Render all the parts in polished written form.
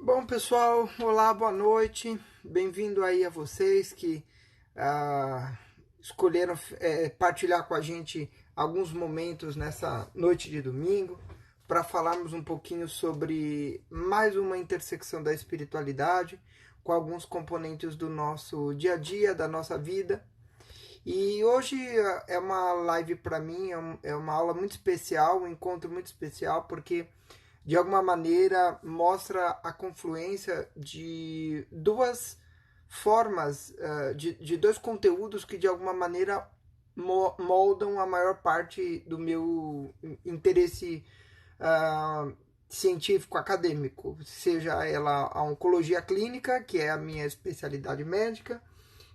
Bom, pessoal, olá, boa noite. Bem-vindo aí a vocês que escolheram partilhar com a gente alguns momentos nessa noite de domingo para falarmos um pouquinho sobre mais uma intersecção da espiritualidade com alguns componentes do nosso dia a dia, da nossa vida. E hoje é uma live para mim, é uma aula muito especial, um encontro muito especial, porque de alguma maneira mostra a confluência de duas formas, de dois conteúdos que de alguma maneira moldam a maior parte do meu interesse científico acadêmico, seja ela a oncologia clínica, que é a minha especialidade médica,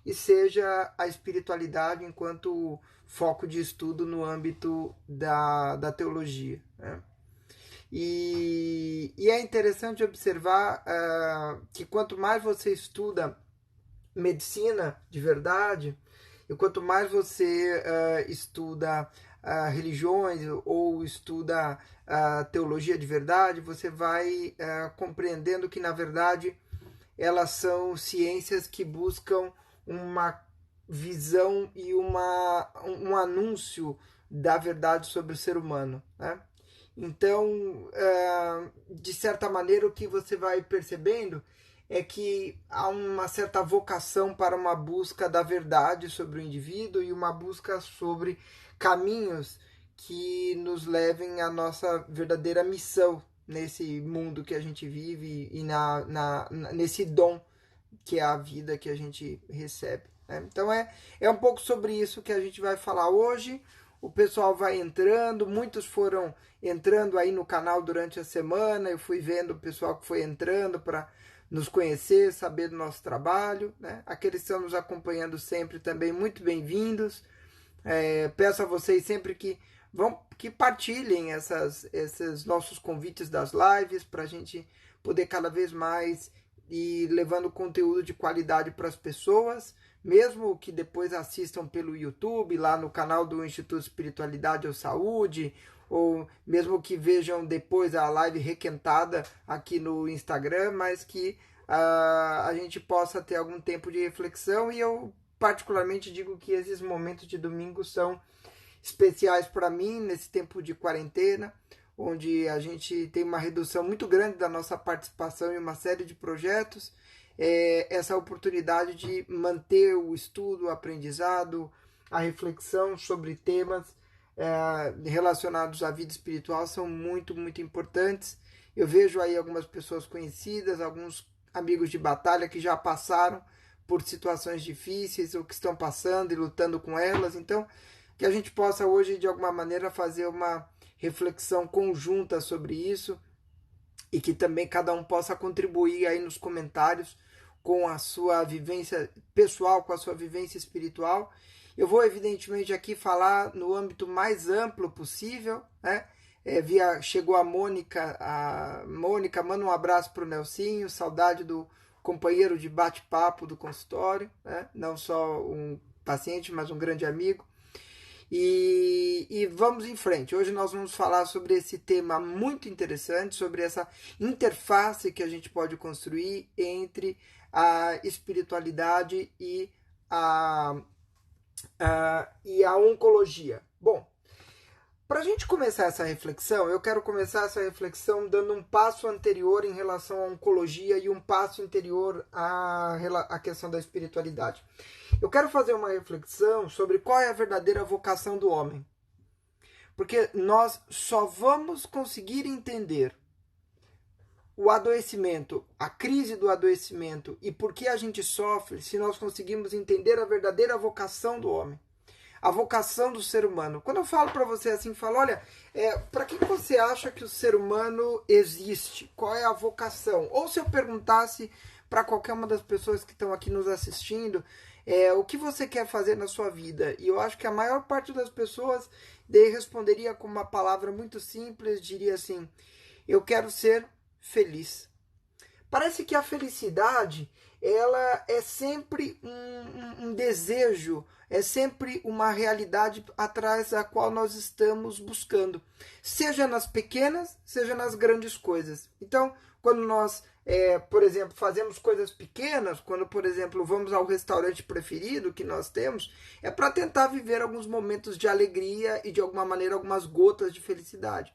e seja a espiritualidade enquanto foco de estudo no âmbito da teologia, né? E é interessante observar que quanto mais você estuda medicina de verdade, e quanto mais você estuda religiões ou estuda teologia de verdade, você vai compreendendo que, na verdade, elas são ciências que buscam uma visão e um anúncio da verdade sobre o ser humano, né? Então, de certa maneira, o que você vai percebendo é que há uma certa vocação para uma busca da verdade sobre o indivíduo e uma busca sobre caminhos que nos levem à nossa verdadeira missão nesse mundo que a gente vive e nesse dom que é a vida que a gente recebe, né? Então é um pouco sobre isso que a gente vai falar hoje. O pessoal vai entrando, muitos foram entrando aí no canal durante a semana. Eu fui vendo o pessoal que foi entrando para nos conhecer, saber do nosso trabalho, né? Aqueles que estão nos acompanhando sempre também, muito bem-vindos. Peço a vocês sempre que partilhem esses nossos convites das lives para a gente poder cada vez mais ir levando conteúdo de qualidade para as pessoas, mesmo que depois assistam pelo YouTube, lá no canal do Instituto Espiritualidade ou Saúde, ou mesmo que vejam depois a live requentada aqui no Instagram, mas que a gente possa ter algum tempo de reflexão. E eu particularmente digo que esses momentos de domingo são especiais para mim nesse tempo de quarentena, onde a gente tem uma redução muito grande da nossa participação em uma série de projetos. Essa oportunidade de manter o estudo, o aprendizado, a reflexão sobre temas relacionados à vida espiritual são muito, muito importantes. Eu vejo aí algumas pessoas conhecidas, alguns amigos de batalha que já passaram por situações difíceis ou que estão passando e lutando com elas. Então, que a gente possa hoje, de alguma maneira, fazer uma reflexão conjunta sobre isso e que também cada um possa contribuir aí nos comentários com a sua vivência pessoal, com a sua vivência espiritual. Eu vou, evidentemente, aqui falar no âmbito mais amplo possível, né? Chegou a Mônica, manda um abraço para o Nelsinho, saudade do companheiro de bate-papo do consultório, né? Não só um paciente, mas um grande amigo. E vamos em frente. Hoje nós vamos falar sobre esse tema muito interessante, sobre essa interface que a gente pode construir entre a espiritualidade e a oncologia. Bom, para a gente começar essa reflexão, eu quero começar essa reflexão dando um passo anterior em relação à oncologia e um passo anterior à questão da espiritualidade. Eu quero fazer uma reflexão sobre qual é a verdadeira vocação do homem. Porque nós só vamos conseguir entender o adoecimento, a crise do adoecimento e por que a gente sofre se nós conseguirmos entender a verdadeira vocação do homem. A vocação do ser humano. Quando eu falo para você assim, falo, olha, para que você acha que o ser humano existe? Qual é a vocação? Ou se eu perguntasse para qualquer uma das pessoas que estão aqui nos assistindo, o que você quer fazer na sua vida? E eu acho que a maior parte das pessoas responderia com uma palavra muito simples, diria assim, eu quero ser feliz. Parece que a felicidade ela é sempre um desejo, é sempre uma realidade atrás da qual nós estamos buscando, seja nas pequenas, seja nas grandes coisas. Então, quando nós, por exemplo, fazemos coisas pequenas, quando, por exemplo, vamos ao restaurante preferido que nós temos, é para tentar viver alguns momentos de alegria e, de alguma maneira, algumas gotas de felicidade.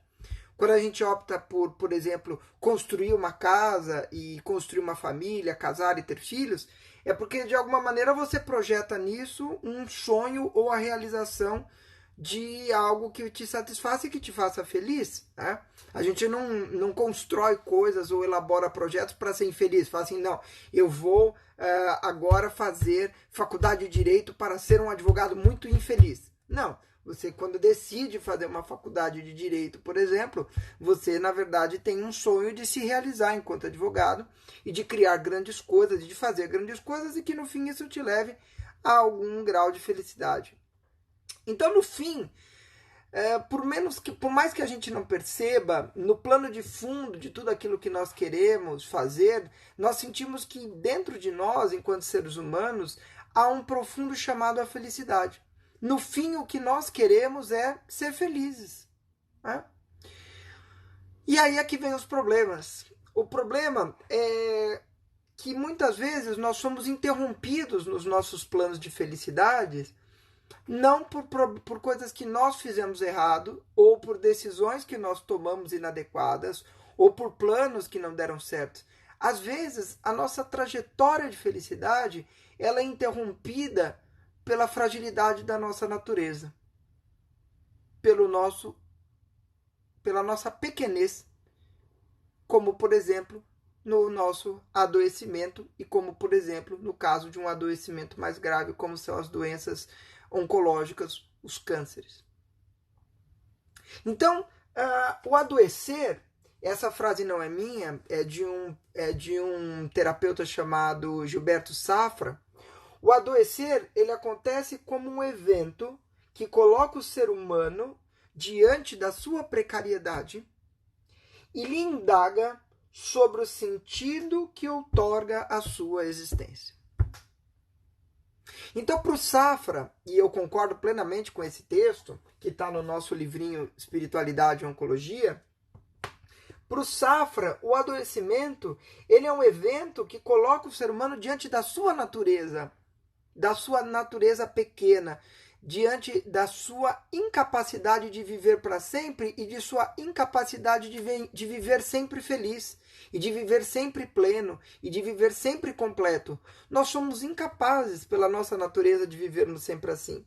Quando a gente opta por exemplo, construir uma casa e construir uma família, casar e ter filhos, é porque, de alguma maneira, você projeta nisso um sonho ou a realização de algo que te satisfaça e que te faça feliz. Né? A gente não constrói coisas ou elabora projetos para ser infeliz. Fala assim, não, eu vou agora fazer faculdade de Direito para ser um advogado muito infeliz. Não, você, quando decide fazer uma faculdade de Direito, por exemplo, você, na verdade, tem um sonho de se realizar enquanto advogado e de criar grandes coisas, e de fazer grandes coisas, e que, no fim, isso te leve a algum grau de felicidade. Então, no fim, por mais que a gente não perceba, no plano de fundo de tudo aquilo que nós queremos fazer, nós sentimos que dentro de nós, enquanto seres humanos, há um profundo chamado à felicidade. No fim, o que nós queremos é ser felizes. Né? E aí é que vem os problemas. O problema é que muitas vezes nós somos interrompidos nos nossos planos de felicidade, não por coisas que nós fizemos errado, ou por decisões que nós tomamos inadequadas, ou por planos que não deram certo. Às vezes, a nossa trajetória de felicidade ela é interrompida pela fragilidade da nossa natureza, pela nossa pequenez, como, por exemplo, no nosso adoecimento e como, por exemplo, no caso de um adoecimento mais grave, como são as doenças oncológicas, os cânceres. Então, o adoecer, essa frase não é minha, é de um terapeuta chamado Gilberto Safra. O adoecer, ele acontece como um evento que coloca o ser humano diante da sua precariedade e lhe indaga sobre o sentido que outorga a sua existência. Então, para o Safra, e eu concordo plenamente com esse texto, que está no nosso livrinho Espiritualidade e Oncologia, para o Safra, o adoecimento ele é um evento que coloca o ser humano diante da sua natureza pequena, diante da sua incapacidade de viver para sempre e de sua incapacidade de viver sempre feliz, e de viver sempre pleno, e de viver sempre completo. Nós somos incapazes, pela nossa natureza, de vivermos sempre assim.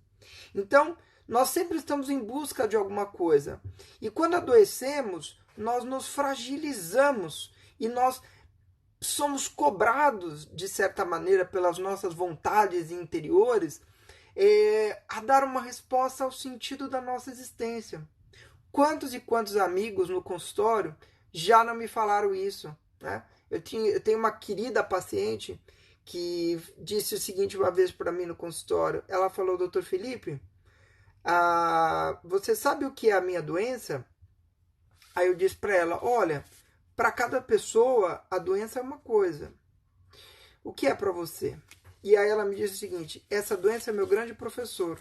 Então, nós sempre estamos em busca de alguma coisa. E quando adoecemos, nós nos fragilizamos e nós somos cobrados, de certa maneira, pelas nossas vontades interiores, a dar uma resposta ao sentido da nossa existência. Quantos e quantos amigos no consultório já não me falaram isso? Né? Eu tenho uma querida paciente que disse o seguinte uma vez para mim no consultório. Ela falou, doutor Felipe, você sabe o que é a minha doença? Aí eu disse para ela, olha, para cada pessoa a doença é uma coisa. O que é para você? E aí ela me disse o seguinte, essa doença é meu grande professor.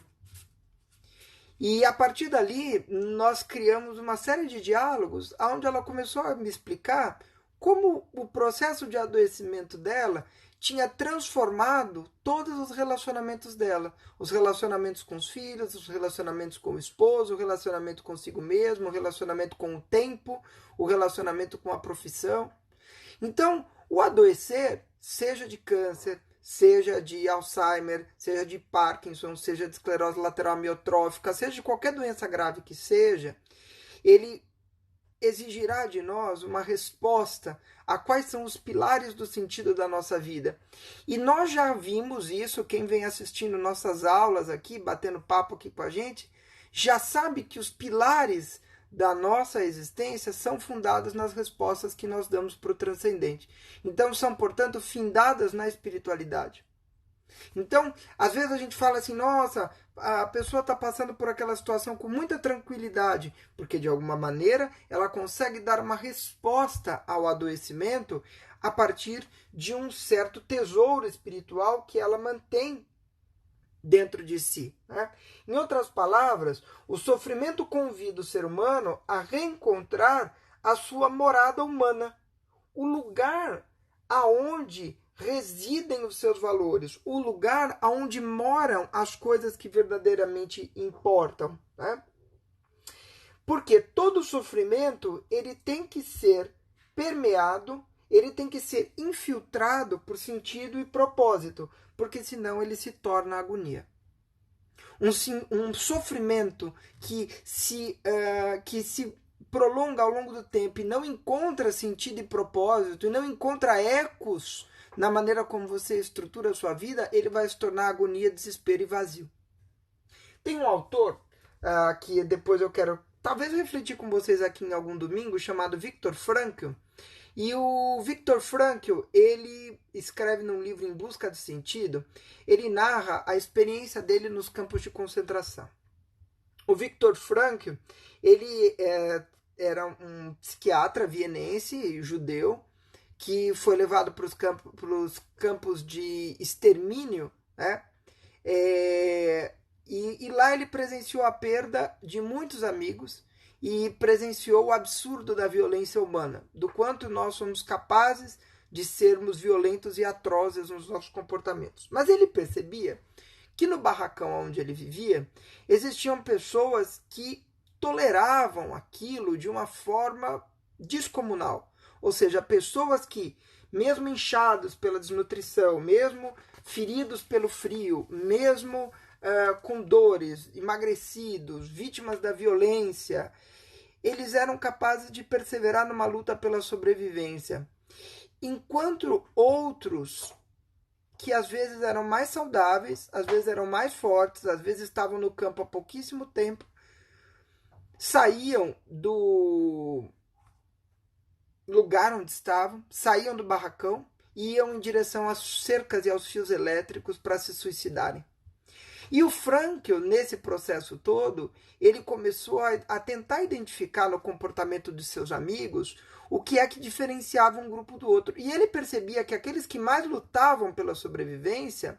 E a partir dali, nós criamos uma série de diálogos onde ela começou a me explicar como o processo de adoecimento dela tinha transformado todos os relacionamentos dela. Os relacionamentos com os filhos, os relacionamentos com o esposo, o relacionamento consigo mesmo, o relacionamento com o tempo, o relacionamento com a profissão. Então, o adoecer, seja de câncer, seja de Alzheimer, seja de Parkinson, seja de esclerose lateral amiotrófica, seja de qualquer doença grave que seja, ele exigirá de nós uma resposta a quais são os pilares do sentido da nossa vida. E nós já vimos isso, quem vem assistindo nossas aulas aqui, batendo papo aqui com a gente, já sabe que os pilares da nossa existência são fundadas nas respostas que nós damos para o transcendente. Então são, portanto, findadas na espiritualidade. Então, às vezes a gente fala assim, nossa, a pessoa está passando por aquela situação com muita tranquilidade, porque de alguma maneira ela consegue dar uma resposta ao adoecimento a partir de um certo tesouro espiritual que ela mantém dentro de si. Né? Em outras palavras, o sofrimento convida o ser humano a reencontrar a sua morada humana, o lugar aonde residem os seus valores, o lugar aonde moram as coisas que verdadeiramente importam, né? Porque todo sofrimento, ele tem que ser permeado, ele tem que ser infiltrado por sentido e propósito, porque senão ele se torna agonia. Um sofrimento que se prolonga ao longo do tempo e não encontra sentido e propósito, e não encontra ecos na maneira como você estrutura a sua vida, ele vai se tornar agonia, desespero e vazio. Tem um autor que depois eu quero talvez refletir com vocês aqui em algum domingo, chamado Viktor Frankl. E o Viktor Frankl, ele escreve num livro Em Busca de Sentido, ele narra a experiência dele nos campos de concentração. O Viktor Frankl, ele era um psiquiatra vienense, judeu, que foi levado para os campos de extermínio, né? E lá ele presenciou a perda de muitos amigos e presenciou o absurdo da violência humana, do quanto nós somos capazes de sermos violentos e atrozes nos nossos comportamentos. Mas ele percebia que no barracão onde ele vivia, existiam pessoas que toleravam aquilo de uma forma descomunal. Ou seja, pessoas que, mesmo inchados pela desnutrição, mesmo feridos pelo frio, mesmo com dores, emagrecidos, vítimas da violência, eles eram capazes de perseverar numa luta pela sobrevivência. Enquanto outros, que às vezes eram mais saudáveis, às vezes eram mais fortes, às vezes estavam no campo há pouquíssimo tempo, saíam do lugar onde estavam, saíam do barracão e iam em direção às cercas e aos fios elétricos para se suicidarem. E o Frankl, nesse processo todo, ele começou a tentar identificar no comportamento de seus amigos o que é que diferenciava um grupo do outro. E ele percebia que aqueles que mais lutavam pela sobrevivência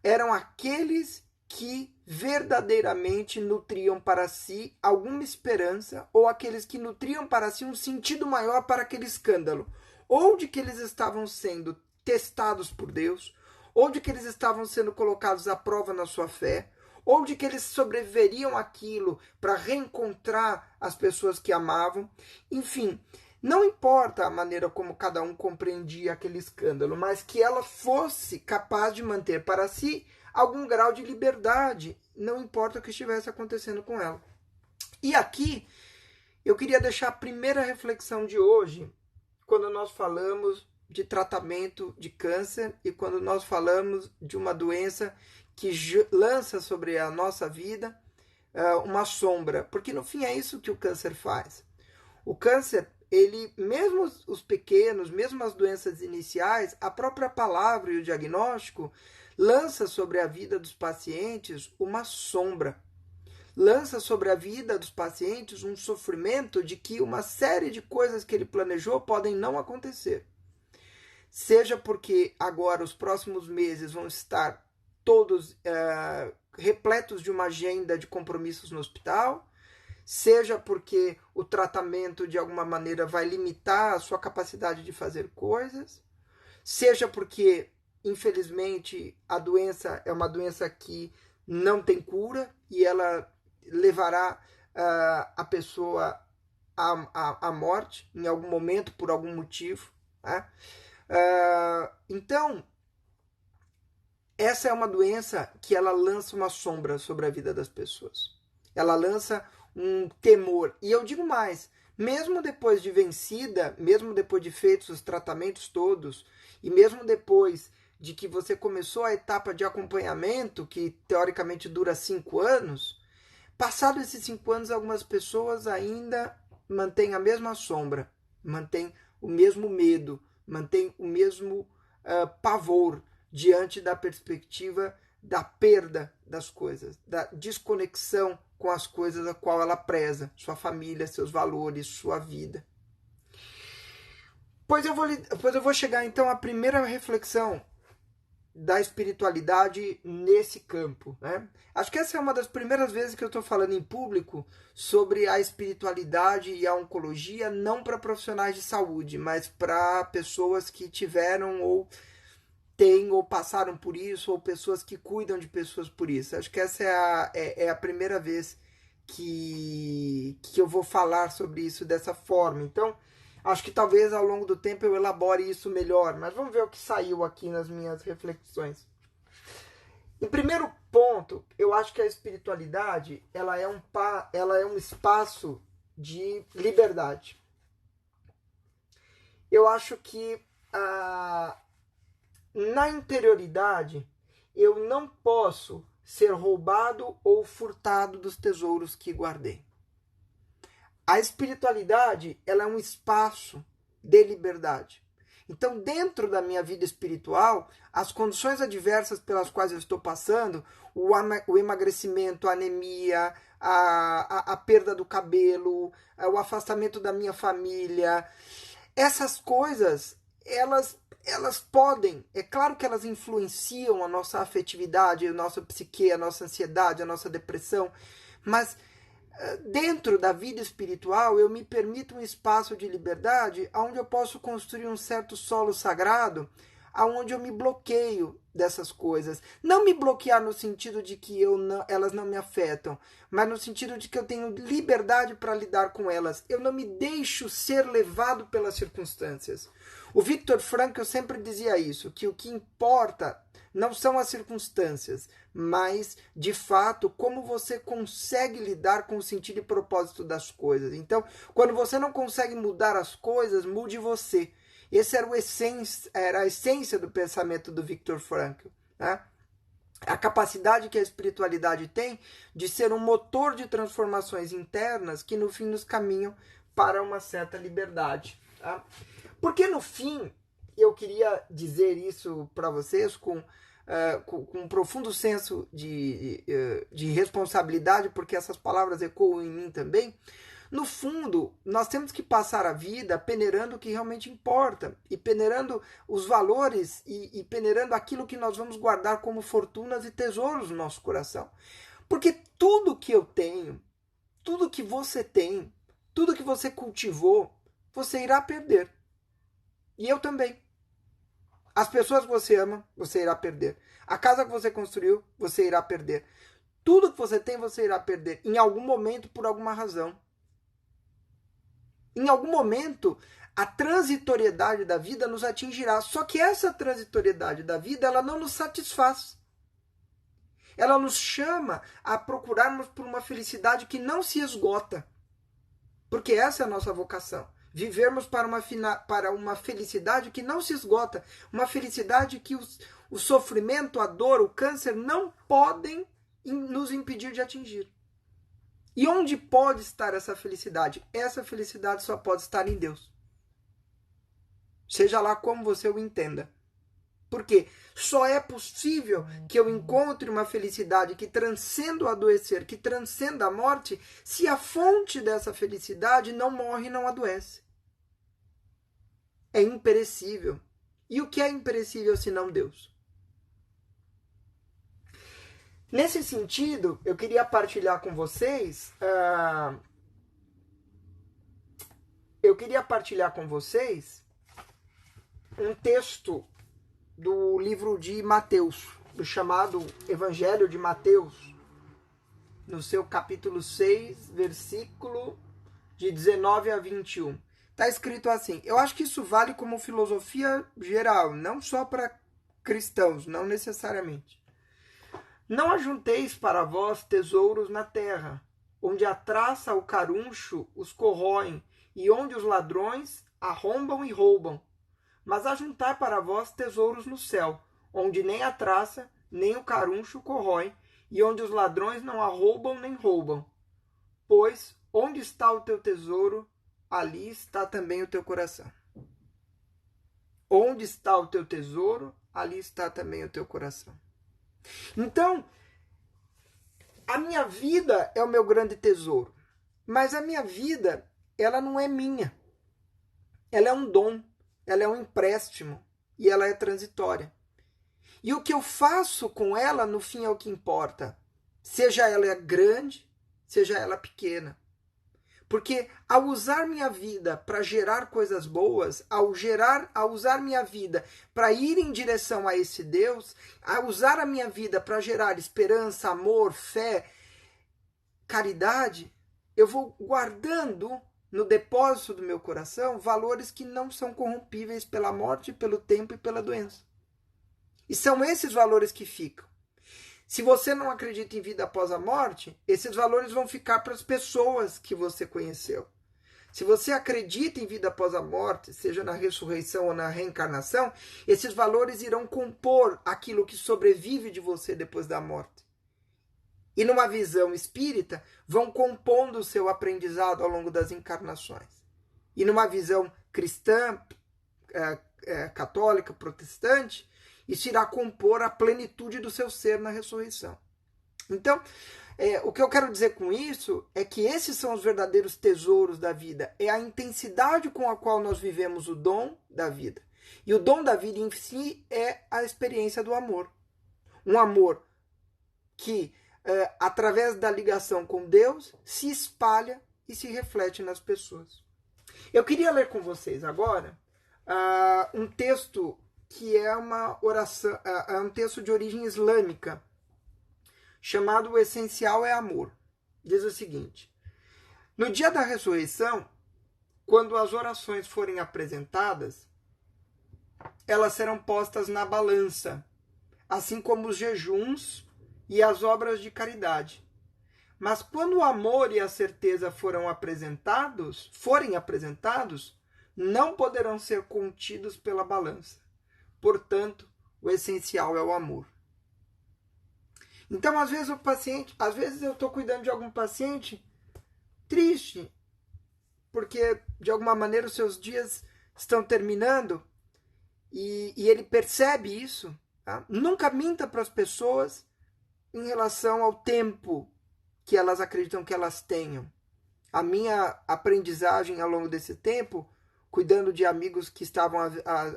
eram aqueles que verdadeiramente nutriam para si alguma esperança, ou aqueles que nutriam para si um sentido maior para aquele escândalo, ou de que eles estavam sendo testados por Deus, ou de que eles estavam sendo colocados à prova na sua fé, ou de que eles sobreviveriam àquilo para reencontrar as pessoas que amavam. Enfim, não importa a maneira como cada um compreendia aquele escândalo, mas que ela fosse capaz de manter para si algum grau de liberdade, não importa o que estivesse acontecendo com ela. E aqui eu queria deixar a primeira reflexão de hoje, quando nós falamos de tratamento de câncer e quando nós falamos de uma doença que lança sobre a nossa vida uma sombra, porque no fim é isso que o câncer faz. O câncer, ele, mesmo os pequenos, mesmo as doenças iniciais, a própria palavra e o diagnóstico lança sobre a vida dos pacientes uma sombra. Lança sobre a vida dos pacientes um sofrimento de que uma série de coisas que ele planejou podem não acontecer. Seja porque agora os próximos meses vão estar todos repletos de uma agenda de compromissos no hospital, seja porque o tratamento de alguma maneira vai limitar a sua capacidade de fazer coisas, seja porque, infelizmente, a doença é uma doença que não tem cura e ela levará a pessoa à morte em algum momento, por algum motivo, né? Então, essa é uma doença que ela lança uma sombra sobre a vida das pessoas. Ela lança um temor. E eu digo mais, mesmo depois de vencida, mesmo depois de feitos os tratamentos todos, e mesmo depois de que você começou a etapa de acompanhamento, que teoricamente dura 5 anos, passados esses 5 anos, algumas pessoas ainda mantêm a mesma sombra, mantêm o mesmo medo, mantém o mesmo pavor diante da perspectiva da perda das coisas, da desconexão com as coisas a qual ela preza, sua família, seus valores, sua vida. Pois eu vou chegar então à primeira reflexão da espiritualidade nesse campo, né? Acho que essa é uma das primeiras vezes que eu estou falando em público sobre a espiritualidade e a oncologia, não para profissionais de saúde, mas para pessoas que tiveram ou têm ou passaram por isso, ou pessoas que cuidam de pessoas por isso. Acho que essa é a primeira vez que eu vou falar sobre isso dessa forma. Então, acho que talvez ao longo do tempo eu elabore isso melhor, mas vamos ver o que saiu aqui nas minhas reflexões. Em primeiro ponto, eu acho que a espiritualidade ela é um espaço de liberdade. Eu acho que na interioridade eu não posso ser roubado ou furtado dos tesouros que guardei. A espiritualidade ela é um espaço de liberdade. Então, dentro da minha vida espiritual, as condições adversas pelas quais eu estou passando, o emagrecimento, a anemia, a perda do cabelo, o afastamento da minha família, essas coisas, elas podem, é claro que elas influenciam a nossa afetividade, a nossa psique, a nossa ansiedade, a nossa depressão, mas dentro da vida espiritual, eu me permito um espaço de liberdade onde eu posso construir um certo solo sagrado, onde eu me bloqueio dessas coisas. Não me bloquear no sentido de que elas não me afetam, mas no sentido de que eu tenho liberdade para lidar com elas. Eu não me deixo ser levado pelas circunstâncias. O Viktor Frankl sempre dizia isso, que o que importa não são as circunstâncias, mas, de fato, como você consegue lidar com o sentido e propósito das coisas. Então, quando você não consegue mudar as coisas, mude você. Essa era a essência do pensamento do Viktor Frankl, né? A capacidade que a espiritualidade tem de ser um motor de transformações internas que, no fim, nos caminham para uma certa liberdade. Tá? Porque, no fim, eu queria dizer isso para vocês com um profundo senso de responsabilidade, porque essas palavras ecoam em mim também. No fundo, nós temos que passar a vida peneirando o que realmente importa, e peneirando os valores, e peneirando aquilo que nós vamos guardar como fortunas e tesouros no nosso coração. Porque tudo que eu tenho, tudo que você tem, tudo que você cultivou, você irá perder. E eu também. As pessoas que você ama, você irá perder. A casa que você construiu, você irá perder. Tudo que você tem, você irá perder. Em algum momento, por alguma razão. Em algum momento, a transitoriedade da vida nos atingirá. Só que essa transitoriedade da vida, ela não nos satisfaz. Ela nos chama a procurarmos por uma felicidade que não se esgota. Porque essa é a nossa vocação. Vivermos para uma felicidade que não se esgota. Uma felicidade que o sofrimento, a dor, o câncer não podem nos impedir de atingir. E onde pode estar essa felicidade? Essa felicidade só pode estar em Deus. Seja lá como você o entenda. Porque só é possível que eu encontre uma felicidade que transcenda o adoecer, que transcenda a morte, se a fonte dessa felicidade não morre e não adoece. É imperecível. E o que é imperecível senão Deus? Nesse sentido, eu queria partilhar com vocês um texto do livro de Mateus, do chamado Evangelho de Mateus, no seu capítulo 6, versículo de 19 a 21. Está escrito assim, eu acho que isso vale como filosofia geral, não só para cristãos, não necessariamente. Não ajunteis para vós tesouros na terra, onde a traça, o caruncho os corroem, e onde os ladrões arrombam e roubam. Mas ajuntai para vós tesouros no céu, onde nem a traça, nem o caruncho corrói, e onde os ladrões não arrombam nem roubam. Pois, onde está o teu tesouro, ali está também o teu coração. Onde está o teu tesouro, ali está também o teu coração. Então, a minha vida é o meu grande tesouro. Mas a minha vida, ela não é minha. Ela é um dom, ela é um empréstimo e ela é transitória. E o que eu faço com ela, no fim, é o que importa. Seja ela grande, seja ela pequena. Porque ao usar minha vida para gerar coisas boas, ao usar minha vida para ir em direção a esse Deus, ao usar a minha vida para gerar esperança, amor, fé, caridade, eu vou guardando no depósito do meu coração valores que não são corrompíveis pela morte, pelo tempo e pela doença. E são esses valores que ficam. Se você não acredita em vida após a morte, esses valores vão ficar para as pessoas que você conheceu. Se você acredita em vida após a morte, seja na ressurreição ou na reencarnação, esses valores irão compor aquilo que sobrevive de você depois da morte. E numa visão espírita, vão compondo o seu aprendizado ao longo das encarnações. E numa visão cristã, católica, protestante, isso irá compor a plenitude do seu ser na ressurreição. Então, o que eu quero dizer com isso é que esses são os verdadeiros tesouros da vida. É a intensidade com a qual nós vivemos o dom da vida. E o dom da vida em si é a experiência do amor. Um amor que, através da ligação com Deus, se espalha e se reflete nas pessoas. Eu queria ler com vocês agora um texto que é uma oração, é um texto de origem islâmica, chamado O Essencial é Amor. Diz o seguinte: no dia da ressurreição, quando as orações forem apresentadas, elas serão postas na balança, assim como os jejuns e as obras de caridade. Mas quando o amor e a certeza forem apresentados, não poderão ser contidos pela balança. Portanto, o essencial é o amor. Então, às vezes eu estou cuidando de algum paciente triste, porque de alguma maneira os seus dias estão terminando e ele percebe isso. Tá? Nunca minta para as pessoas em relação ao tempo que elas acreditam que elas tenham. A minha aprendizagem ao longo desse tempo, cuidando de amigos que estavam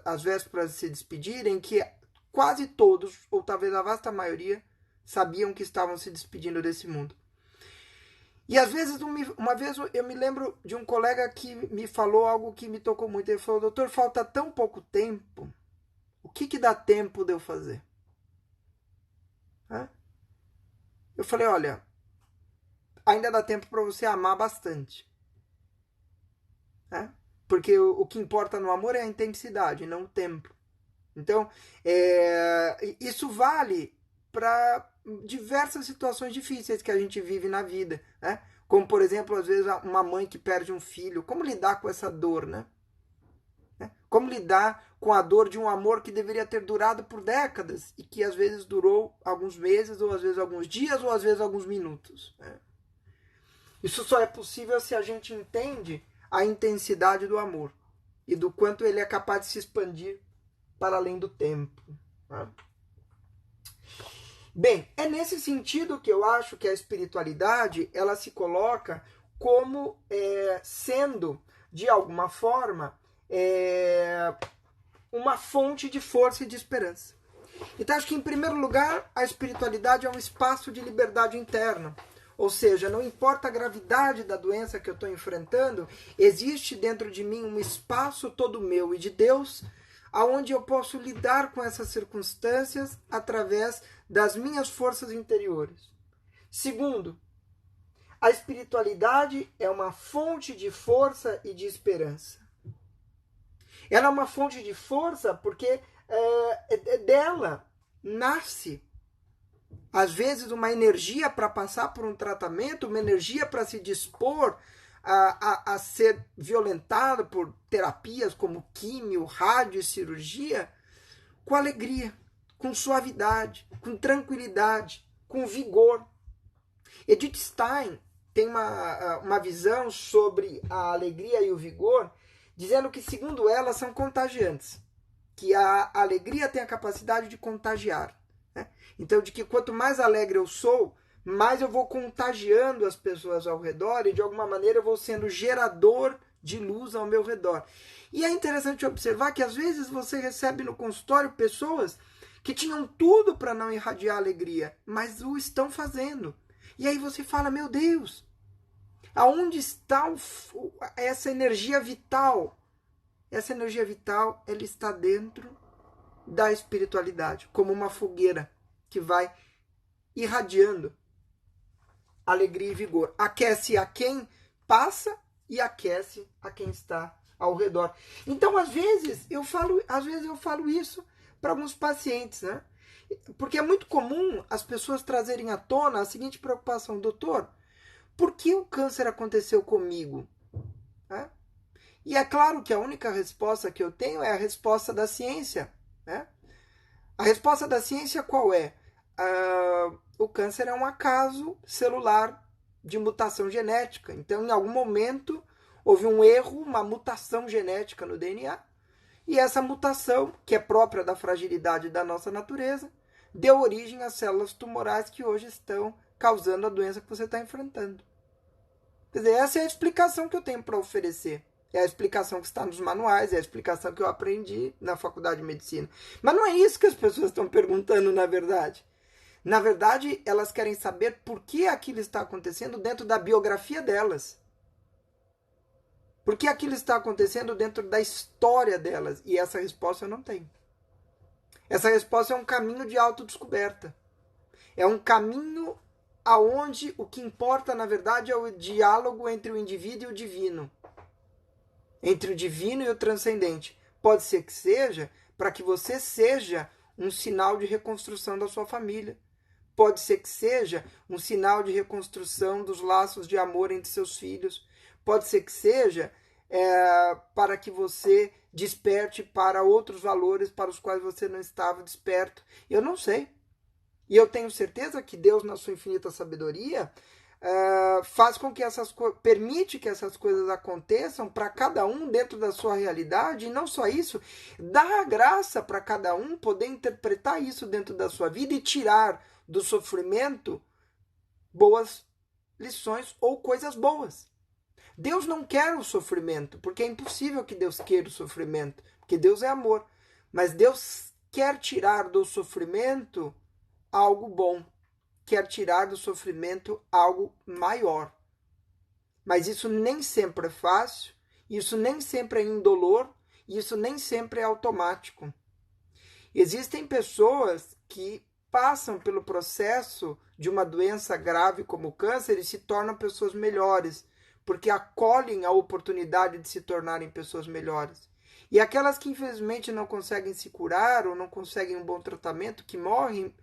às vésperas de se despedirem, que quase todos, ou talvez a vasta maioria, sabiam que estavam se despedindo desse mundo. E às vezes, uma vez eu me lembro de um colega que me falou algo que me tocou muito. Ele falou: doutor, falta tão pouco tempo, o que dá tempo de eu fazer? Eu falei: olha, ainda dá tempo para você amar bastante. Porque o que importa no amor é a intensidade, não o tempo. Então, isso vale para diversas situações difíceis que a gente vive na vida. Né? Como, por exemplo, às vezes uma mãe que perde um filho. Como lidar com essa dor? Né? Como lidar com a dor de um amor que deveria ter durado por décadas e que às vezes durou alguns meses, ou às vezes alguns dias, ou às vezes alguns minutos. Né? Isso só é possível se a gente entende a intensidade do amor e do quanto ele é capaz de se expandir para além do tempo. Né? Bem, é nesse sentido que eu acho que a espiritualidade ela se coloca como sendo, de alguma forma, uma fonte de força e de esperança. Então, acho que, em primeiro lugar, a espiritualidade é um espaço de liberdade interna. Ou seja, não importa a gravidade da doença que eu estou enfrentando, existe dentro de mim um espaço todo meu e de Deus, aonde eu posso lidar com essas circunstâncias através das minhas forças interiores. Segundo, a espiritualidade é uma fonte de força e de esperança. Ela é uma fonte de força porque dela nasce, às vezes, uma energia para passar por um tratamento, uma energia para se dispor a ser violentado por terapias como químio, rádio e cirurgia, com alegria, com suavidade, com tranquilidade, com vigor. Edith Stein tem uma visão sobre a alegria e o vigor, dizendo que, segundo ela, são contagiantes, que a alegria tem a capacidade de contagiar. Né? Então, de que quanto mais alegre eu sou, mais eu vou contagiando as pessoas ao redor e, de alguma maneira, eu vou sendo gerador de luz ao meu redor. E é interessante observar que, às vezes, você recebe no consultório pessoas que tinham tudo para não irradiar alegria, mas o estão fazendo. E aí você fala, meu Deus, aonde está essa energia vital? Essa energia vital, ela está dentro da espiritualidade, como uma fogueira que vai irradiando alegria e vigor. Aquece a quem passa e aquece a quem está ao redor. Então, às vezes eu falo isso para alguns pacientes, né? Porque é muito comum as pessoas trazerem à tona a seguinte preocupação: doutor, por que o câncer aconteceu comigo? Né? E é claro que a única resposta que eu tenho é a resposta da ciência. Né? A resposta da ciência qual é? O câncer é um acaso celular de mutação genética. Então, em algum momento, houve um erro, uma mutação genética no DNA. E essa mutação, que é própria da fragilidade da nossa natureza, deu origem às células tumorais que hoje estão causando a doença que você está enfrentando. Quer dizer, essa é a explicação que eu tenho para oferecer. É a explicação que está nos manuais, é a explicação que eu aprendi na faculdade de medicina. Mas não é isso que as pessoas estão perguntando, na verdade. Na verdade, elas querem saber por que aquilo está acontecendo dentro da biografia delas. Por que aquilo está acontecendo dentro da história delas? E essa resposta eu não tenho. Essa resposta é um caminho de autodescoberta. É um caminho aonde o que importa, na verdade, é o diálogo entre o indivíduo e o divino. Entre o divino e o transcendente. Pode ser que seja para que você seja um sinal de reconstrução da sua família. Pode ser que seja um sinal de reconstrução dos laços de amor entre seus filhos. Pode ser que seja para que você desperte para outros valores para os quais você não estava desperto. Eu não sei. E eu tenho certeza que Deus, na sua infinita sabedoria, faz com que permite que essas coisas aconteçam para cada um dentro da sua realidade, e não só isso, dá a graça para cada um poder interpretar isso dentro da sua vida e tirar do sofrimento boas lições ou coisas boas. Deus não quer o sofrimento, porque é impossível que Deus queira o sofrimento, porque Deus é amor. Mas Deus quer tirar do sofrimento algo bom, quer tirar do sofrimento algo maior. Mas isso nem sempre é fácil, isso nem sempre é indolor, isso nem sempre é automático. Existem pessoas que passam pelo processo de uma doença grave como o câncer e se tornam pessoas melhores, porque acolhem a oportunidade de se tornarem pessoas melhores. E aquelas que infelizmente não conseguem se curar ou não conseguem um bom tratamento, que morrem,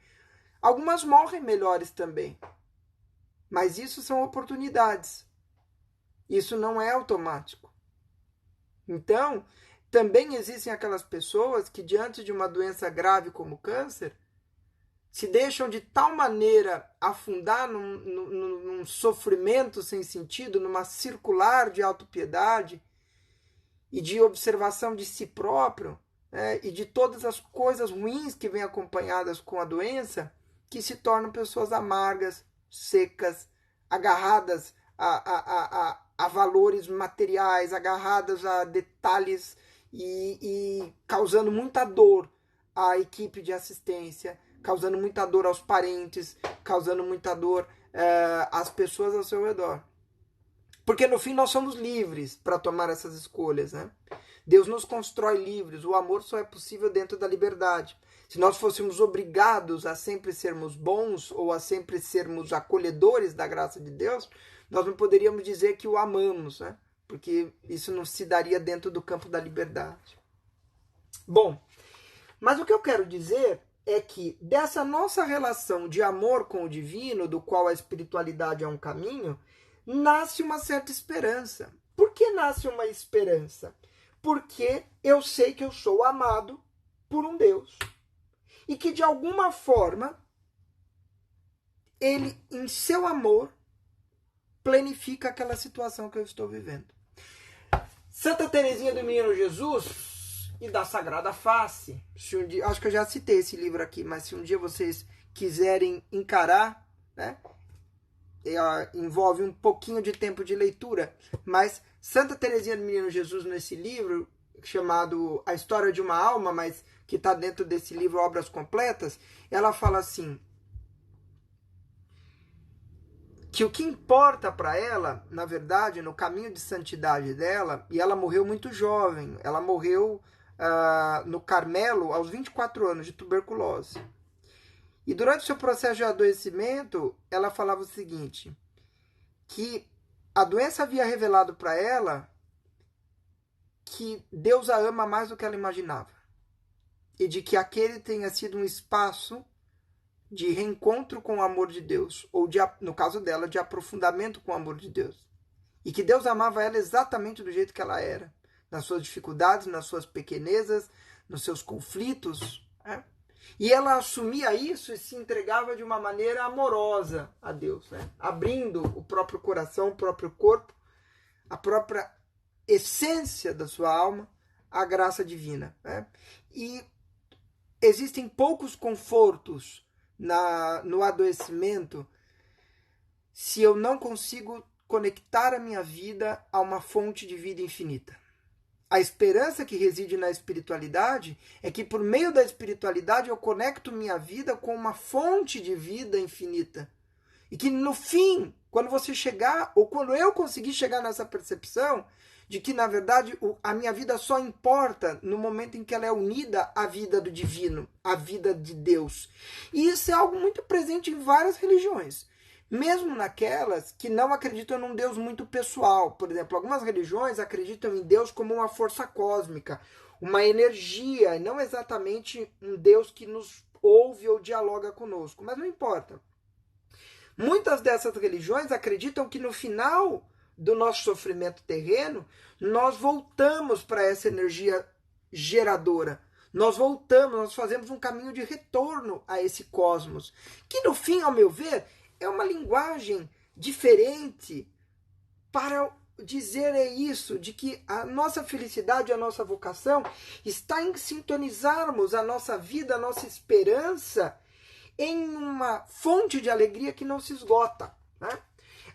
algumas morrem melhores também. Mas isso são oportunidades. Isso não é automático. Então, também existem aquelas pessoas que, diante de uma doença grave como o câncer, se deixam de tal maneira afundar num sofrimento sem sentido, numa circular de autopiedade e de observação de si próprio, e de todas as coisas ruins que vêm acompanhadas com a doença, que se tornam pessoas amargas, secas, agarradas a valores materiais, agarradas a detalhes e causando muita dor à equipe de assistência, causando muita dor aos parentes, causando muita dor às pessoas ao seu redor. Porque no fim nós somos livres para tomar essas escolhas, né? Deus nos constrói livres, o amor só é possível dentro da liberdade. Se nós fôssemos obrigados a sempre sermos bons ou a sempre sermos acolhedores da graça de Deus, nós não poderíamos dizer que o amamos, né? Porque isso não se daria dentro do campo da liberdade. Bom, mas o que eu quero dizer é que dessa nossa relação de amor com o divino, do qual a espiritualidade é um caminho, nasce uma certa esperança. Por que nasce uma esperança? Porque eu sei que eu sou amado por um Deus. E que de alguma forma, ele, em seu amor, planifica aquela situação que eu estou vivendo. Santa Teresinha do Menino Jesus e da Sagrada Face. Se um dia, acho que eu já citei esse livro aqui, mas se um dia vocês quiserem encarar, né, envolve um pouquinho de tempo de leitura, mas Santa Teresinha do Menino Jesus nesse livro, chamado A História de uma Alma, mas que está dentro desse livro Obras Completas, ela fala assim, que o que importa para ela, na verdade, no caminho de santidade dela, e ela morreu muito jovem, ela morreu no Carmelo aos 24 anos de tuberculose. E durante o seu processo de adoecimento, ela falava o seguinte, que a doença havia revelado para ela que Deus a ama mais do que ela imaginava. E de que aquele tenha sido um espaço de reencontro com o amor de Deus, ou no caso dela, de aprofundamento com o amor de Deus. E que Deus amava ela exatamente do jeito que ela era, nas suas dificuldades, nas suas pequenezas, nos seus conflitos. Né? E ela assumia isso e se entregava de uma maneira amorosa a Deus, né? Abrindo o próprio coração, o próprio corpo, a própria essência da sua alma à graça divina. Né? E existem poucos confortos no adoecimento se eu não consigo conectar a minha vida a uma fonte de vida infinita. A esperança que reside na espiritualidade é que por meio da espiritualidade eu conecto minha vida com uma fonte de vida infinita. E que no fim, quando você chegar, ou quando eu conseguir chegar nessa percepção de que, na verdade, a minha vida só importa no momento em que ela é unida à vida do divino, à vida de Deus. E isso é algo muito presente em várias religiões. Mesmo naquelas que não acreditam num Deus muito pessoal. Por exemplo, algumas religiões acreditam em Deus como uma força cósmica, uma energia, e não exatamente um Deus que nos ouve ou dialoga conosco. Mas não importa. Muitas dessas religiões acreditam que no final do nosso sofrimento terreno, nós voltamos para essa energia geradora. Nós voltamos, nós fazemos um caminho de retorno a esse cosmos. Que no fim, ao meu ver, é uma linguagem diferente para dizer isso, de que a nossa felicidade, a nossa vocação está em sintonizarmos a nossa vida, a nossa esperança em uma fonte de alegria que não se esgota. Né?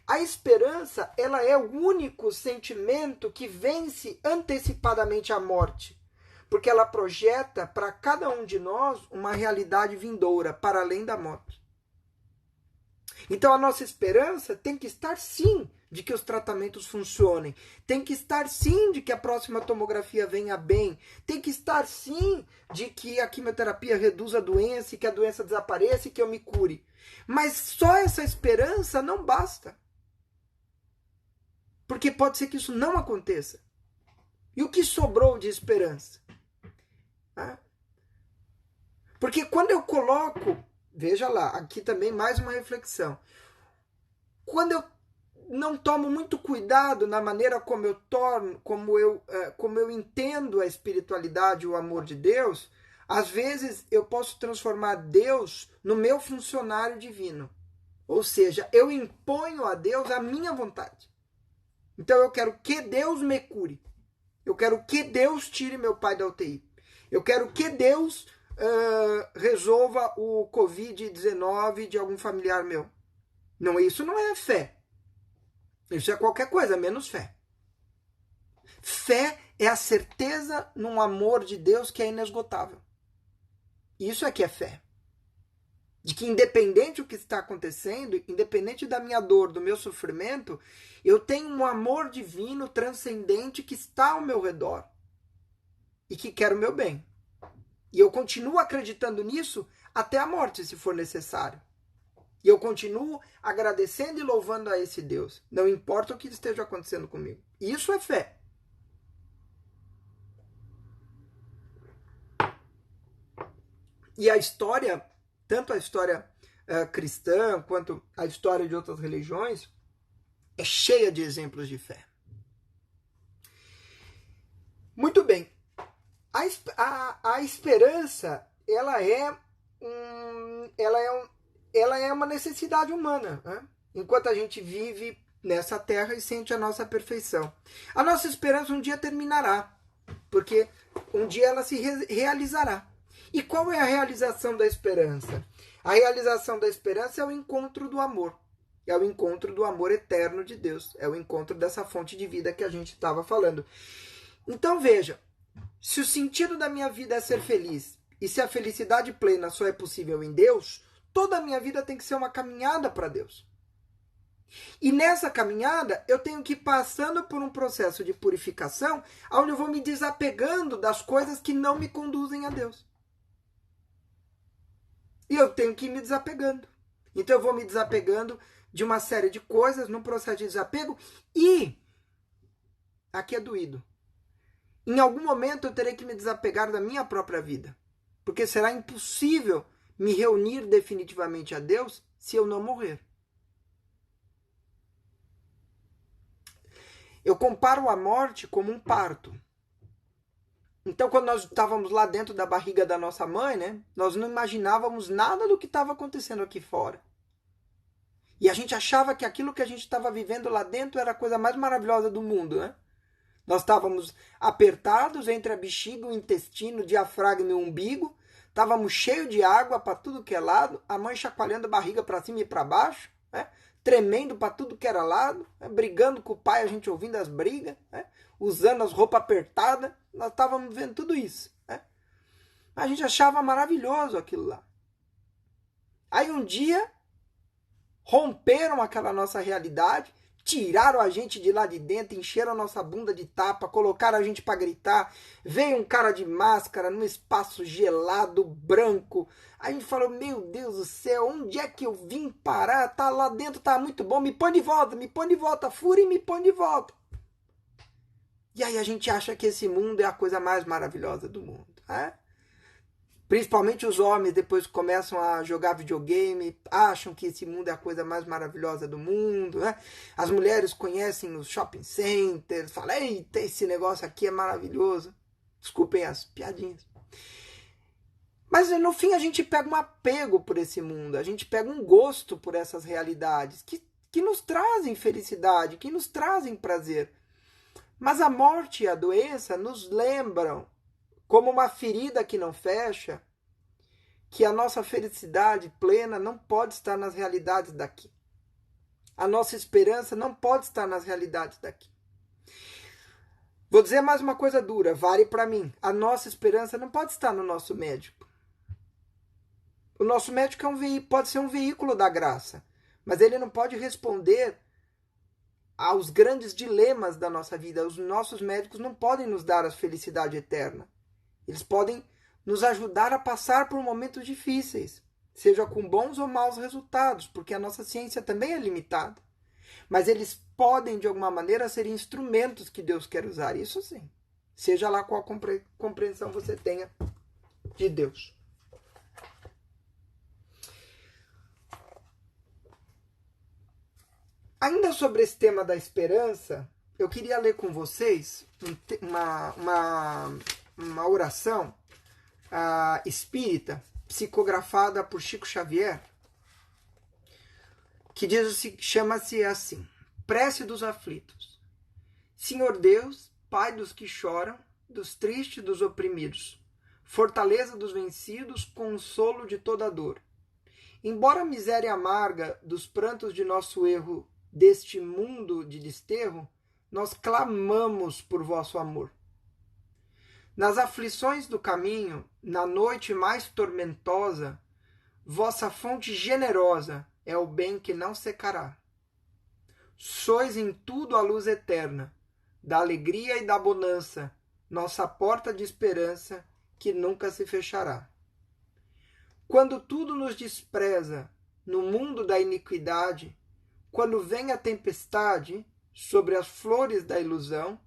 A esperança, ela é o único sentimento que vence antecipadamente a morte, porque ela projeta para cada um de nós uma realidade vindoura, para além da morte. Então a nossa esperança tem que estar sim de que os tratamentos funcionem, tem que estar sim de que a próxima tomografia venha bem, tem que estar sim de que a quimioterapia reduza a doença e que a doença desapareça e que eu me cure. Mas só essa esperança não basta. Porque pode ser que isso não aconteça. E o que sobrou de esperança? Porque quando eu coloco, veja lá, aqui também mais uma reflexão. Quando eu não tomo muito cuidado na maneira como eu entendo a espiritualidade, o amor de Deus, às vezes eu posso transformar Deus no meu funcionário divino. Ou seja, eu imponho a Deus a minha vontade. Então eu quero que Deus me cure. Eu quero que Deus tire meu pai da UTI. Eu quero que Deus resolva o Covid-19 de algum familiar meu. Não, isso não é fé. Isso é qualquer coisa, menos fé. Fé é a certeza num amor de Deus que é inesgotável. Isso é que é fé. De que independente do que está acontecendo, independente da minha dor, do meu sofrimento, eu tenho um amor divino transcendente que está ao meu redor e que quer o meu bem. E eu continuo acreditando nisso até a morte, se for necessário. E eu continuo agradecendo e louvando a esse Deus. Não importa o que esteja acontecendo comigo. Isso é fé. E a história, tanto a história cristã quanto a história de outras religiões, é cheia de exemplos de fé. Muito bem. A esperança, ela é uma necessidade humana, né? Enquanto a gente vive nessa terra e sente a nossa perfeição. A nossa esperança um dia terminará, porque um dia ela se realizará. E qual é a realização da esperança? A realização da esperança é o encontro do amor. É o encontro do amor eterno de Deus. É o encontro dessa fonte de vida que a gente estava falando. Então veja, Se o sentido da minha vida é ser feliz, e se a felicidade plena só é possível em Deus, toda a minha vida tem que ser uma caminhada para Deus. E nessa caminhada, eu tenho que ir passando por um processo de purificação, onde eu vou me desapegando das coisas que não me conduzem a Deus. E eu tenho que ir me desapegando. Então eu vou me desapegando de uma série de coisas num processo de desapego e, aqui é doído, em algum momento eu terei que me desapegar da minha própria vida. Porque será impossível me reunir definitivamente a Deus se eu não morrer. Eu comparo a morte como um parto. Então, quando nós estávamos lá dentro da barriga da nossa mãe, né, nós não imaginávamos nada do que estava acontecendo aqui fora. E a gente achava que aquilo que a gente estava vivendo lá dentro era a coisa mais maravilhosa do mundo, né? Nós estávamos apertados entre a bexiga, o intestino, o diafragma e o umbigo. Estávamos cheios de água para tudo que é lado. A mãe chacoalhando a barriga para cima e para baixo, né? Tremendo para tudo que era lado, né? Brigando com o pai, a gente ouvindo as brigas, né? Usando as roupas apertadas. Nós estávamos vendo tudo isso, né? A gente achava maravilhoso aquilo lá. Aí um dia romperam aquela nossa realidade, tiraram a gente de lá de dentro, encheram a nossa bunda de tapa, colocaram a gente para gritar. Veio um cara de máscara num espaço gelado, branco. A gente falou, meu Deus do céu, onde é que eu vim parar? Tá lá dentro, tá muito bom, me põe de volta, fure, me põe de volta. E aí a gente acha que esse mundo é a coisa mais maravilhosa do mundo, né? Principalmente os homens, depois começam a jogar videogame, acham que esse mundo é a coisa mais maravilhosa do mundo, né? As mulheres conhecem os shopping centers, falam, eita, esse negócio aqui é maravilhoso. Desculpem as piadinhas. Mas no fim a gente pega um apego por esse mundo, a gente pega um gosto por essas realidades que nos trazem felicidade, que nos trazem prazer. Mas a morte e a doença nos lembram, como uma ferida que não fecha, que a nossa felicidade plena não pode estar nas realidades daqui. A nossa esperança não pode estar nas realidades daqui. Vou dizer mais uma coisa dura, vale para mim. A nossa esperança não pode estar no nosso médico. O nosso médico pode ser um veículo da graça, mas ele não pode responder aos grandes dilemas da nossa vida. Os nossos médicos não podem nos dar a felicidade eterna. Eles podem nos ajudar a passar por momentos difíceis, seja com bons ou maus resultados, porque a nossa ciência também é limitada. Mas eles podem, de alguma maneira, ser instrumentos que Deus quer usar. Isso sim. Seja lá qual compreensão você tenha de Deus. Ainda sobre esse tema da esperança, eu queria ler com vocês uma oração espírita, psicografada por Chico Xavier, que chama-se assim: Prece dos aflitos. Senhor Deus, Pai dos que choram, dos tristes, dos oprimidos, fortaleza dos vencidos, consolo de toda dor. Embora a miséria amarga dos prantos de nosso erro, deste mundo de desterro, nós clamamos por vosso amor. Nas aflições do caminho, na noite mais tormentosa, vossa fonte generosa é o bem que não secará. Sois em tudo a luz eterna, da alegria e da bonança, nossa porta de esperança que nunca se fechará. Quando tudo nos despreza no mundo da iniquidade, quando vem a tempestade sobre as flores da ilusão,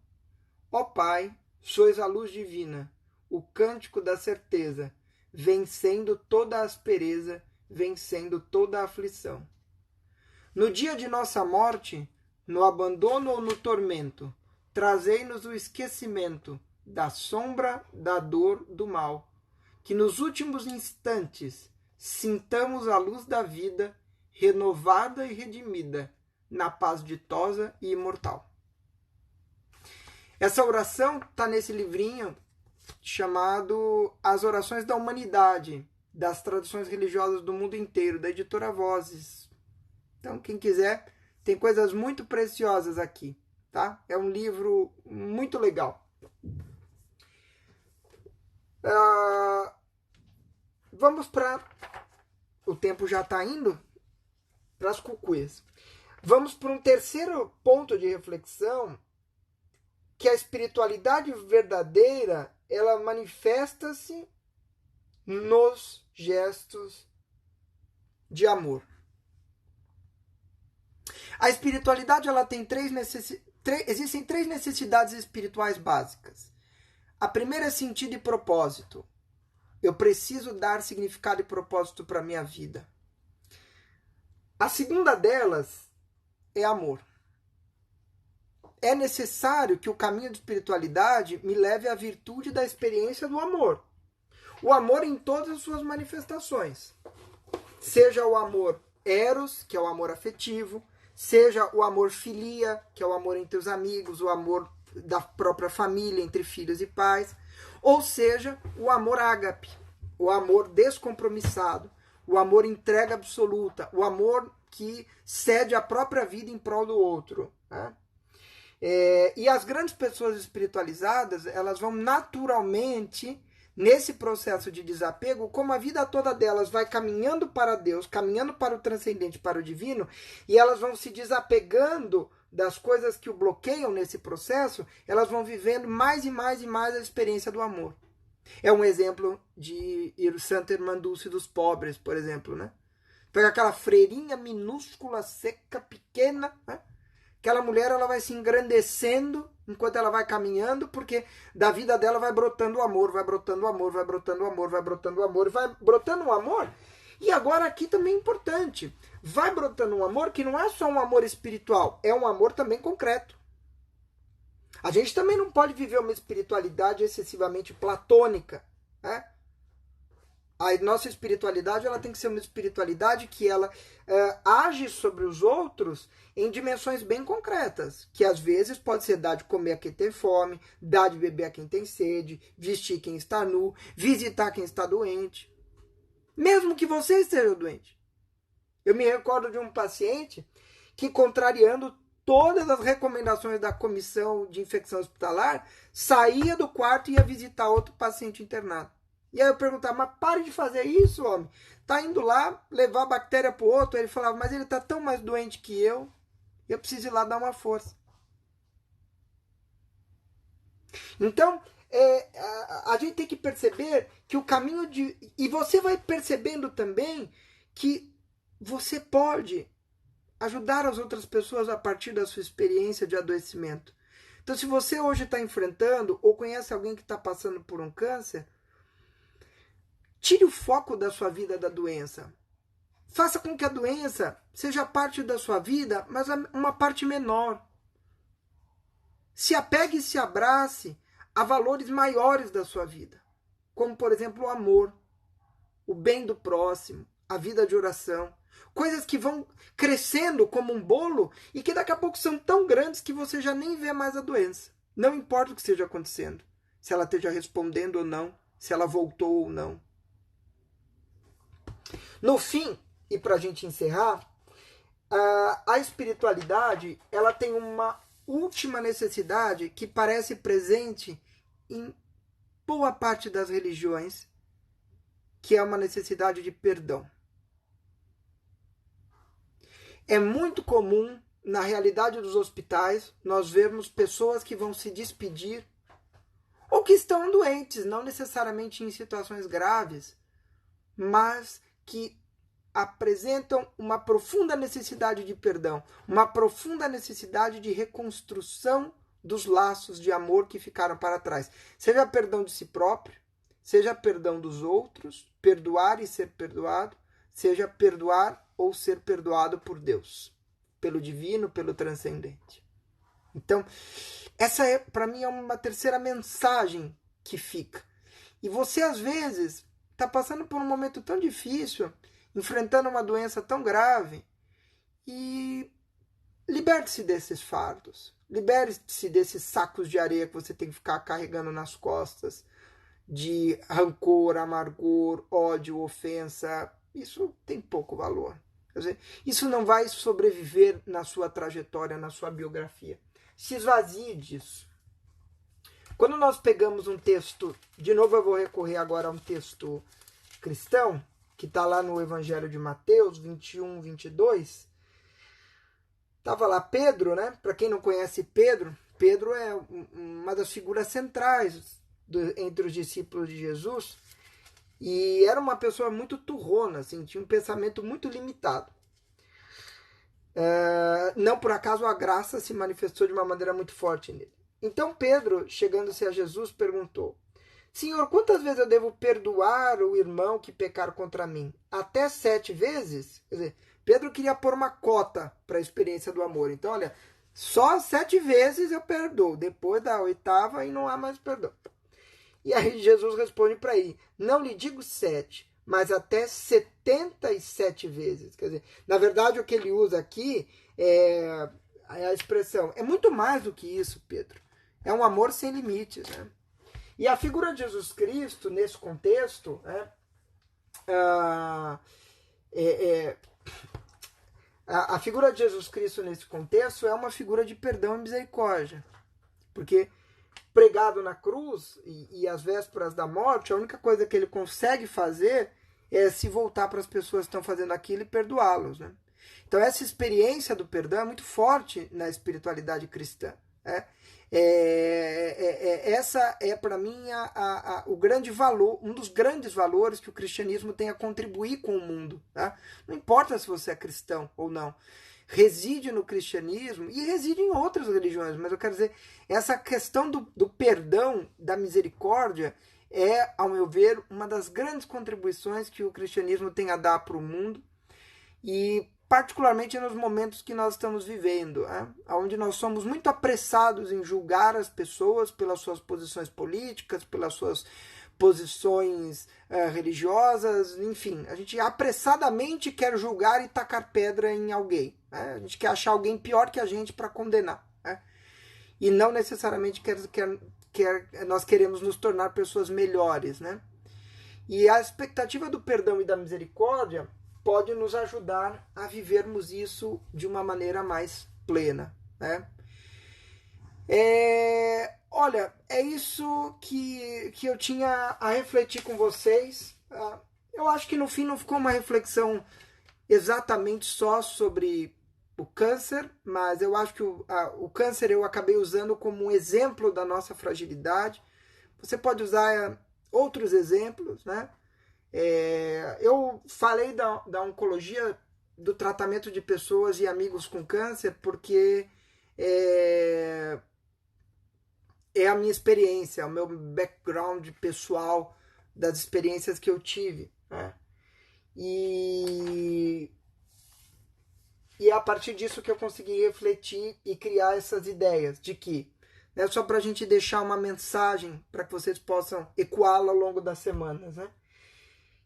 ó Pai, sois a luz divina, o cântico da certeza, vencendo toda a aspereza, vencendo toda a aflição. No dia de nossa morte, no abandono ou no tormento, trazei-nos o esquecimento da sombra, da dor, do mal, que nos últimos instantes sintamos a luz da vida, renovada e redimida, na paz ditosa e imortal. Essa oração está nesse livrinho chamado As Orações da Humanidade, das Tradições Religiosas do Mundo Inteiro, da editora Vozes. Então, quem quiser, tem coisas muito preciosas aqui, tá? É um livro muito legal. Vamos para... O tempo já está indo para as cucuias. Vamos para um terceiro ponto de reflexão, que a espiritualidade verdadeira, ela manifesta-se nos gestos de amor. A espiritualidade, ela tem existem três necessidades espirituais básicas. A primeira é sentido e propósito. Eu preciso dar significado e propósito para a minha vida. A segunda delas é amor. É necessário que o caminho de espiritualidade me leve à virtude da experiência do amor. O amor em todas as suas manifestações. Seja o amor eros, que é o amor afetivo, seja o amor filia, que é o amor entre os amigos, o amor da própria família, entre filhos e pais, ou seja, o amor ágape, o amor descompromissado, o amor entrega absoluta, o amor que cede a própria vida em prol do outro. Né? E as grandes pessoas espiritualizadas, elas vão naturalmente, nesse processo de desapego, como a vida toda delas vai caminhando para Deus, caminhando para o transcendente, para o divino, e elas vão se desapegando das coisas que o bloqueiam nesse processo, elas vão vivendo mais e mais e mais a experiência do amor. É um exemplo de Santa Irmã Dulce dos pobres, por exemplo, né? Pega aquela freirinha minúscula, seca, pequena, né? Aquela mulher, ela vai se engrandecendo enquanto ela vai caminhando, porque da vida dela vai brotando o amor, vai brotando o amor, vai brotando o amor, vai brotando o amor, vai brotando o amor. E agora aqui também é importante, vai brotando um amor que não é só um amor espiritual, é um amor também concreto. A gente também não pode viver uma espiritualidade excessivamente platônica, né? A nossa espiritualidade, ela tem que ser uma espiritualidade que ela age sobre os outros em dimensões bem concretas, que às vezes pode ser dar de comer a quem tem fome, dar de beber a quem tem sede, vestir quem está nu, visitar quem está doente, mesmo que você esteja doente. Eu me recordo de um paciente que, contrariando todas as recomendações da comissão de infecção hospitalar, saía do quarto e ia visitar outro paciente internado. E aí eu perguntava, mas pare de fazer isso, homem. Tá indo lá levar a bactéria pro outro. Ele falava, mas ele tá tão mais doente que eu preciso ir lá dar uma força. Então, a gente tem que perceber que o caminho de... E você vai percebendo também que você pode ajudar as outras pessoas a partir da sua experiência de adoecimento. Então, se você hoje está enfrentando ou conhece alguém que está passando por um câncer, tire o foco da sua vida da doença. Faça com que a doença seja parte da sua vida, mas uma parte menor. Se apegue e se abrace a valores maiores da sua vida, como, por exemplo, o amor, o bem do próximo, a vida de oração. Coisas que vão crescendo como um bolo e que daqui a pouco são tão grandes que você já nem vê mais a doença. Não importa o que esteja acontecendo, se ela esteja respondendo ou não, se ela voltou ou não. No fim, e para a gente encerrar, a espiritualidade, ela tem uma última necessidade que parece presente em boa parte das religiões, que é uma necessidade de perdão. É muito comum, na realidade dos hospitais, nós vermos pessoas que vão se despedir ou que estão doentes, não necessariamente em situações graves, mas que apresentam uma profunda necessidade de perdão, uma profunda necessidade de reconstrução dos laços de amor que ficaram para trás. Seja perdão de si próprio, seja perdão dos outros, perdoar e ser perdoado, seja perdoar ou ser perdoado por Deus, pelo divino, pelo transcendente. Então, essa é, para mim, é uma terceira mensagem que fica. E você, às vezes, está passando por um momento tão difícil, enfrentando uma doença tão grave, e liberte-se desses fardos, liberte-se desses sacos de areia que você tem que ficar carregando nas costas, de rancor, amargor, ódio, ofensa. Isso tem pouco valor. Quer dizer, isso não vai sobreviver na sua trajetória, na sua biografia. Se esvazie disso. Quando nós pegamos um texto, de novo eu vou recorrer agora a um texto cristão, que está lá no Evangelho de Mateus 21, 22, estava lá Pedro, né? Para quem não conhece Pedro, Pedro é uma das figuras centrais entre os discípulos de Jesus, e era uma pessoa muito turrona, assim, tinha um pensamento muito limitado. Não por acaso a graça se manifestou de uma maneira muito forte nele. Então Pedro, chegando-se a Jesus, perguntou: Senhor, quantas vezes eu devo perdoar o irmão que pecar contra mim? Até 7 vezes? Quer dizer, Pedro queria pôr uma cota para a experiência do amor. Então, olha, só 7 vezes eu perdoo. Depois da 8ª e não há mais perdão. E aí Jesus responde para ele: não lhe digo 7, mas até 77 vezes. Quer dizer, na verdade o que ele usa aqui é a expressão, é muito mais do que isso, Pedro. É um amor sem limites, né? E a figura de Jesus Cristo, nesse contexto, a figura de Jesus Cristo nesse contexto é uma figura de perdão e misericórdia. Porque pregado na cruz e às vésperas da morte, a única coisa que ele consegue fazer é se voltar para as pessoas que estão fazendo aquilo e perdoá-los, né? Então essa experiência do perdão é muito forte na espiritualidade cristã. Né? Essa é para mim o grande valor, um dos grandes valores que o cristianismo tem a contribuir com o mundo. Tá? Não importa se você é cristão ou não. Reside no cristianismo e reside em outras religiões, mas eu quero dizer, essa questão do perdão, da misericórdia, é, ao meu ver, uma das grandes contribuições que o cristianismo tem a dar para o mundo, e particularmente nos momentos que nós estamos vivendo, onde nós somos muito apressados em julgar as pessoas pelas suas posições políticas, pelas suas posições religiosas, enfim, a gente apressadamente quer julgar e tacar pedra em alguém, né? A gente quer achar alguém pior que a gente para condenar, né? E não necessariamente nós queremos nos tornar pessoas melhores, né? E a expectativa do perdão e da misericórdia pode nos ajudar a vivermos isso de uma maneira mais plena, né? Olha, é isso que eu tinha a refletir com vocês. Eu acho que no fim não ficou uma reflexão exatamente só sobre o câncer, mas eu acho que o câncer eu acabei usando como um exemplo da nossa fragilidade. Você pode usar outros exemplos, né? Eu falei da oncologia, do tratamento de pessoas e amigos com câncer, porque é a minha experiência, o meu background pessoal das experiências que eu tive, né? E é a partir disso que eu consegui refletir e criar essas ideias de que, né, só para a gente deixar uma mensagem para que vocês possam ecoá-la ao longo das semanas, né?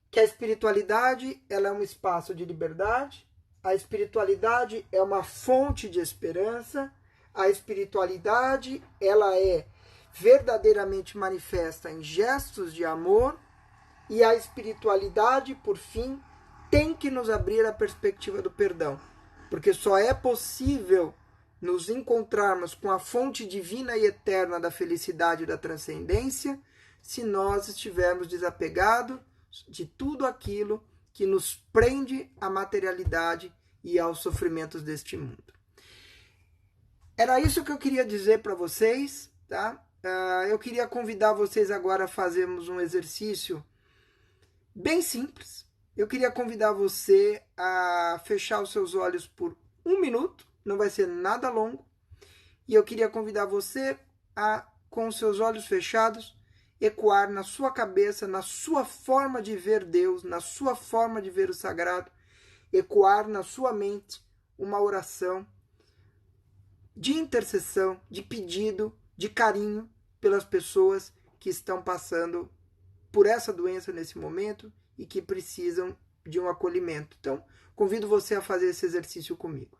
Que a espiritualidade ela é um espaço de liberdade, a espiritualidade é uma fonte de esperança, a espiritualidade ela é verdadeiramente manifesta em gestos de amor, e a espiritualidade, por fim, tem que nos abrir a perspectiva do perdão, porque só é possível nos encontrarmos com a fonte divina e eterna da felicidade e da transcendência se nós estivermos desapegados de tudo aquilo que nos prende à materialidade e aos sofrimentos deste mundo. Era isso que eu queria dizer para vocês, tá? Eu queria convidar vocês agora a fazermos um exercício bem simples. Eu queria convidar você a fechar os seus olhos por 1 minuto, não vai ser nada longo, e eu queria convidar você a, com os seus olhos fechados, ecoar na sua cabeça, na sua forma de ver Deus, na sua forma de ver o sagrado, ecoar na sua mente uma oração de intercessão, de pedido, de carinho pelas pessoas que estão passando por essa doença nesse momento e que precisam de um acolhimento. Então, convido você a fazer esse exercício comigo.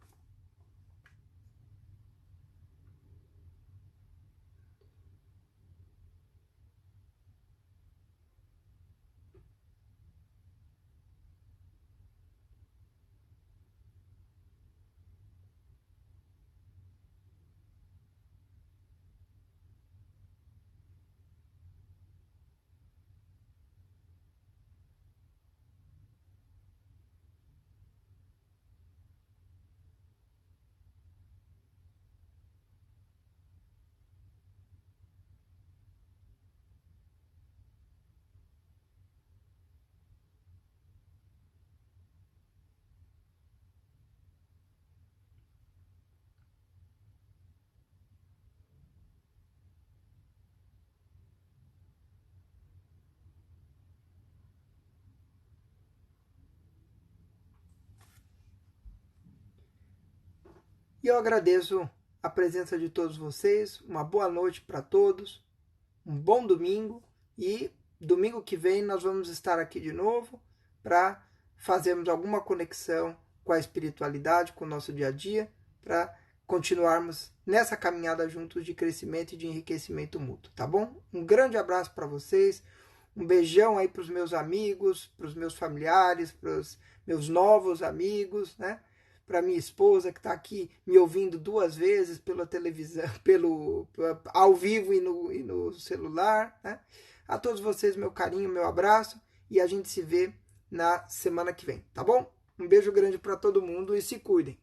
E eu agradeço a presença de todos vocês. Uma boa noite para todos. Um bom domingo. E domingo que vem nós vamos estar aqui de novo para fazermos alguma conexão com a espiritualidade, com o nosso dia a dia, para continuarmos nessa caminhada juntos de crescimento e de enriquecimento mútuo, tá bom? Um grande abraço para vocês. Um beijão aí para os meus amigos, para os meus familiares, para os meus novos amigos, né? Para minha esposa que está aqui me ouvindo 2 vezes pela televisão, ao vivo e no celular, né? A todos vocês, meu carinho, meu abraço e a gente se vê na semana que vem, tá bom? Um beijo grande para todo mundo e se cuidem.